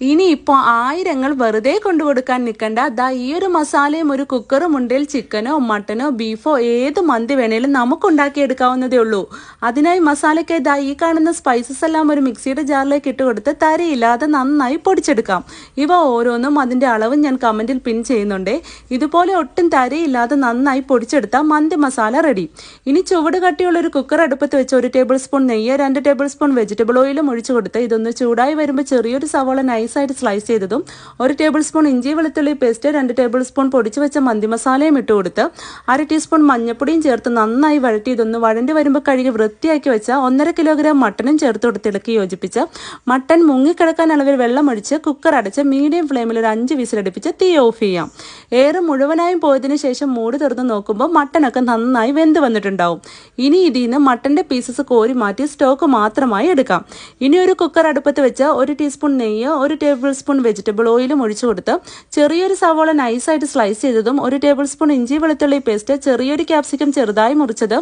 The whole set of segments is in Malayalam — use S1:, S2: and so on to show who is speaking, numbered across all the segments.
S1: ഇനി ഇപ്പോൾ ആയിരങ്ങൾ വെറുതെ കൊണ്ടുകൊടുക്കാൻ നിൽക്കണ്ട. ദാ ഈ ഒരു മസാലയും ഒരു കുക്കറും ഉണ്ടെങ്കിൽ ചിക്കനോ മട്ടനോ ബീഫോ ഏത് മന്തി വേണേലും നമുക്ക് ഉണ്ടാക്കിയെടുക്കാവുന്നതേ ഉള്ളൂ. അതിനായി മസാലയ്ക്ക് ദാ ഈ കാണുന്ന സ്പൈസസ് എല്ലാം ഒരു മിക്സിയുടെ ജാറിലേക്ക് ഇട്ട് കൊടുത്ത് തരിയില്ലാതെ നന്നായി പൊടിച്ചെടുക്കാം. ഇവ ഓരോന്നും അതിൻ്റെ അളവ് ഞാൻ കമൻറ്റിൽ പിൻ ചെയ്യുന്നുണ്ട്. ഇതുപോലെ ഒട്ടും തരിയില്ലാതെ നന്നായി പൊടിച്ചെടുത്താൽ മന്തി മസാല റെഡി. ഇനി ചുവട് കട്ടിയുള്ള ഒരു കുക്കർ അടുപ്പത്ത് വെച്ച് 1 ടേബിൾ സ്പൂൺ നെയ്യ് 2 ടേബിൾ സ്പൂൺ വെജിറ്റബിൾ ഓയിലും ഒഴിച്ചു കൊടുത്ത് ഇതൊന്ന് ചൂടായി വരുമ്പോൾ ചെറിയൊരു സവാള നൈസായിട്ട് സ്ലൈസ് ചെയ്തതും 1 ടേബിൾ സ്പൂൺ ഇഞ്ചി വെളുത്തുള്ളി പേസ്റ്റ് 2 ടേബിൾ സ്പൂൺ പൊടിച്ചു വെച്ച മന്തി മസാലയും ഇട്ട് കൊടുത്ത് 1/2 ടീസ്പൂൺ മഞ്ഞപ്പൊടിയും ചേർത്ത് നന്നായി വഴറ്റി ഇതൊന്ന് വഴണ്ടി വരുമ്പോൾ കഴുകി വൃത്തിയാക്കി വെച്ച 1.5 കിലോഗ്രാം മട്ടനും ചേർത്ത് കൊടുത്ത് ഇളക്കി യോജിപ്പിച്ച് മട്ടൻ മുങ്ങിക്കിടക്കാൻ അളവിൽ വെള്ളം ഒഴിച്ച് കുക്കർ അടച്ച് മീഡിയം ഫ്ലെയിമിൽ ഒരു 5 വിസിലടുപ്പിച്ച് തീ ഓഫ് ചെയ്യാം. എയർ മുഴുവനായും പോയതിനു ശേഷം മൂടി തുറന്ന് നോക്കുമ്പോൾ മട്ടനൊക്കെ നന്നായി വെന്ത് വന്നിട്ടുണ്ടാവും. ഇനി ഇതിൽ നിന്ന് മട്ടൻ്റെ പീസസ് കോരി മാറ്റി സ്റ്റോക്ക് മാത്രമായി എടുക്കാം. ഇനി ഒരു കുക്കർ അടുപ്പത്ത് വെച്ച് 1 ടീസ്പൂൺ നെയ്യ് 1 ടേബിൾ സ്പൂൺ വെജിറ്റബിൾ ഓയിലും ഒഴിച്ചു കൊടുത്ത് ചെറിയൊരു സവോള നൈസായിട്ട് സ്ലൈസ് ചെയ്തതും 1 ടേബിൾ സ്പൂൺ ഇഞ്ചി വെളുത്തുള്ളി പേസ്റ്റ് ചെറിയൊരു ക്യാപ്സിക്കം ചെറുതായി മുറിച്ചത്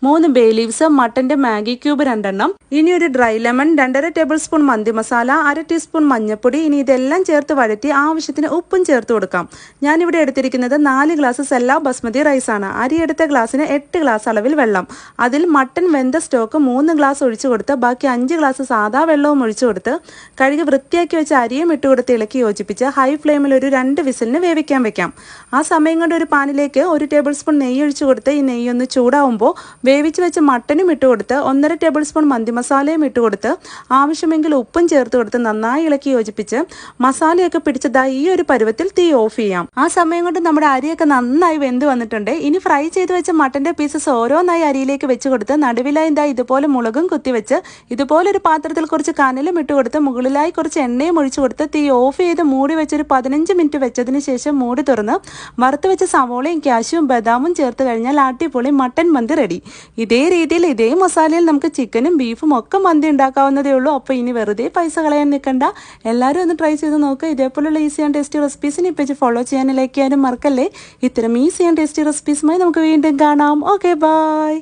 S1: 3 ബേ ലീവ്സ് മട്ടൻ്റെ മാഗി ക്യൂബ് 2 എണ്ണം ഇനി ഒരു ഡ്രൈ ലെമൺ 2.5 ടേബിൾ സ്പൂൺ മന്തി മസാല 1/2 ടീസ്പൂൺ മഞ്ഞൾപ്പൊടി ഇനി ഇതെല്ലാം ചേർത്ത് വഴറ്റി ആവശ്യത്തിന് ഉപ്പും ചേർത്ത് കൊടുക്കാം. ഞാനിവിടെ എടുത്തിരിക്കുന്നത് 4 ഗ്ലാസ് സെല്ല ബസ്മതി റൈസാണ്. അരി എടുത്ത ഗ്ലാസ്സിന് 8 ഗ്ലാസ് അളവിൽ വെള്ളം. അതിൽ മട്ടൻ വെന്ത സ്റ്റോക്ക് 3 ഗ്ലാസ് ഒഴിച്ചു കൊടുത്ത് ബാക്കി 5 ഗ്ലാസ് സാധാ വെള്ളവും ഒഴിച്ചു കൊടുത്ത് കഴുകി വൃത്തിയാക്കി വെച്ച അരിയും ഇട്ട് കൊടുത്ത് ഇളക്കി യോജിപ്പിച്ച് ഹൈ ഫ്ലെയിമിൽ ഒരു 2 വിസിലിന് വേവിക്കാൻ വെക്കാം. ആ സമയം കൊണ്ട് ഒരു പാനിലേക്ക് 1 ടേബിൾ സ്പൂൺ നെയ്യ് ഒഴിച്ചു കൊടുത്ത് ഈ നെയ്യ് ഒന്ന് ചൂടാവുമ്പോൾ വേവിച്ച് വെച്ച മട്ടനും ഇട്ട് കൊടുത്ത് 1.5 ടേബിൾ സ്പൂൺ മന്തി മസാലയും ഇട്ട് കൊടുത്ത് ആവശ്യമെങ്കിൽ ഉപ്പും ചേർത്ത് കൊടുത്ത് നന്നായി ഇളക്കി യോജിപ്പിച്ച് മസാലയൊക്കെ പിടിച്ചതായി ഈ ഒരു പരുവത്തിൽ തീ ഓഫ് ചെയ്യാം. ആ സമയം കൊണ്ട് നമ്മുടെ അരിയൊക്കെ നന്നായി വെന്ത് വന്നിട്ടുണ്ട്. ഇനി ഫ്രൈ ചെയ്ത് വെച്ച മട്ടൻ്റെ പീസസ് ഓരോന്നായി അരിയിലേക്ക് വെച്ച് കൊടുത്ത് നടുവിലായി ഇതുപോലെ മുളകും കുത്തിവെച്ച് ഇതുപോലെ ഒരു പാത്രത്തിൽ കുറച്ച് കനലും ഇട്ട് കൊടുത്ത് മുകളിലായി കുറച്ച് എണ്ണയും ഒഴിച്ചു കൊടുത്ത് തീ ഓഫ് ചെയ്ത് മൂടി വെച്ചൊരു 15 മിനിറ്റ് വെച്ചതിന് ശേഷം മൂടി തുറന്ന് വറുത്ത് വെച്ച സവോളയും കാഷ്യൂവും ബദാമും ചേർത്ത് കഴിഞ്ഞാൽ അടിപൊളി മട്ടൻ മന്തി റെഡി. ഇതേ രീതിയിൽ ഇതേ മസാലയിൽ നമുക്ക് ചിക്കനും ബീഫും ഒക്കെ മന്തി ഉണ്ടാക്കാവുന്നതേ ഉള്ളൂ. അപ്പോൾ ഇനി വെറുതെ പൈസ കളയാൻ നിൽക്കണ്ട. എല്ലാവരും ഒന്ന് ട്രൈ ചെയ്ത് നോക്കുക. ഇതേപോലുള്ള ഈസി ആൻഡ് ടേസ്റ്റി റെസിപ്പീസിന് ഈ പേജ് ഫോളോ ചെയ്യാനും ലൈക്ക് ചെയ്യാനും മറക്കല്ലേ. ഇത്തരം ഈസി ആൻഡ് ടേസ്റ്റി റെസിപ്പീസുമായി നമുക്ക് വീണ്ടും കാണാം. Okay, by.